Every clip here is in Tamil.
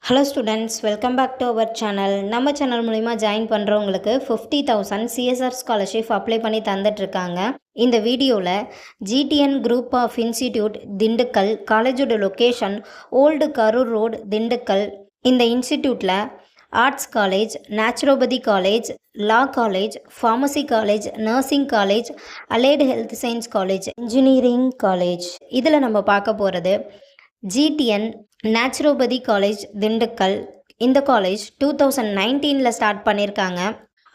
Hello students, welcome back to our channel. நம்ம சேனல் மூலிமா ஜாயின் பண்ணுறவங்களுக்கு 50,000 சிஎஸ்ஆர் ஸ்காலர்ஷிப் அப்ளை பண்ணி தந்துட்டுருக்காங்க. இந்த வீடியோவில் GTN group of institute Dindigul, காலேஜோட location old Karur road Dindigul. இந்த இன்ஸ்டிடியூட்டில் arts college, naturopathy college, law college, pharmacy college, nursing college, allied health science college, engineering college. இதில் நம்ம பார்க்க போகிறது ஜிடிஎன் நேச்சுரோபதி காலேஜ் திண்டுக்கல். இந்த காலேஜ் 2019 ஸ்டார்ட் பண்ணியிருக்காங்க.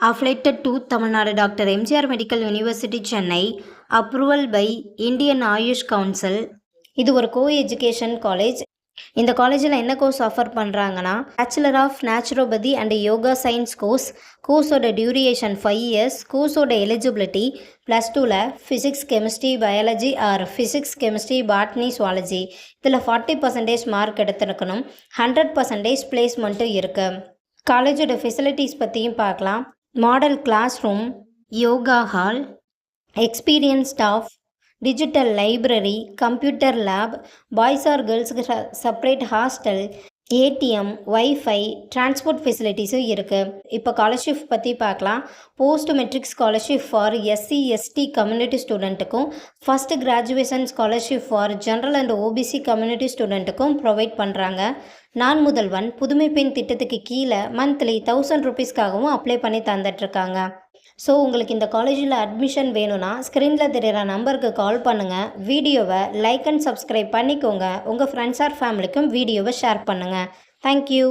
Affiliated to Tamil Nadu doctor MGR medical university Chennai. Approval by Indian AYUSH council. இது ஒரு கோ எஜுகேஷன் காலேஜ். இந்த காலேஜில் என்ன கோர்ஸ் ஆஃபர் பண்ணுறாங்கன்னா, bachelor of naturopathy and yoga science கோர்ஸோட டியூரேஷன் 5 இயர்ஸ். கோர்ஸோட எலிஜிபிலிட்டி +2ல் physics, chemistry, biology or physics, chemistry, botany, zoology. இதில் 40% மார்க் எடுத்துருக்கணும். 100% பிளேஸ்மெண்ட்டும் இருக்குது. காலேஜோட ஃபெசிலிட்டிஸ் பற்றியும் பார்க்கலாம். Model class room, yoga hall, experience staff, digital library, computer lab, boys or கேர்ள்ஸுக்கு separate hostel, ATM, wifi, transport ஃபெசிலிட்டிஸும் இருக்குது. இப்போ ஸ்காலர்ஷிப் பற்றி பார்க்கலாம். Post matric scholarship for SC ST community ஸ்டூடெண்ட்டுக்கும், first graduation scholarship for general and OBC community ஸ்டூடெண்ட்டுக்கும் ப்ரொவைட் பண்ணுறாங்க. நான் முதல்வன் புதுமை பெண் திட்டத்துக்கு கீழே மந்த்லி 1000 ருபீஸ்க்காகவும் அப்ளை பண்ணி தந்துட்டுருக்காங்க. ஸோ உங்களுக்கு இந்த காலேஜில் அட்மிஷன் வேணும்னா ஸ்க்ரீனில் தெரிகிற நம்பருக்கு கால் பண்ணுங்கள். வீடியோவை லைக் அண்ட் சப்ஸ்கிரைப் பண்ணிக்கோங்க. உங்கள் ஃப்ரெண்ட்ஸ் ஆர் ஃபேமிலிக்கும் வீடியோவை ஷேர் பண்ணுங்கள். தேங்க்யூ.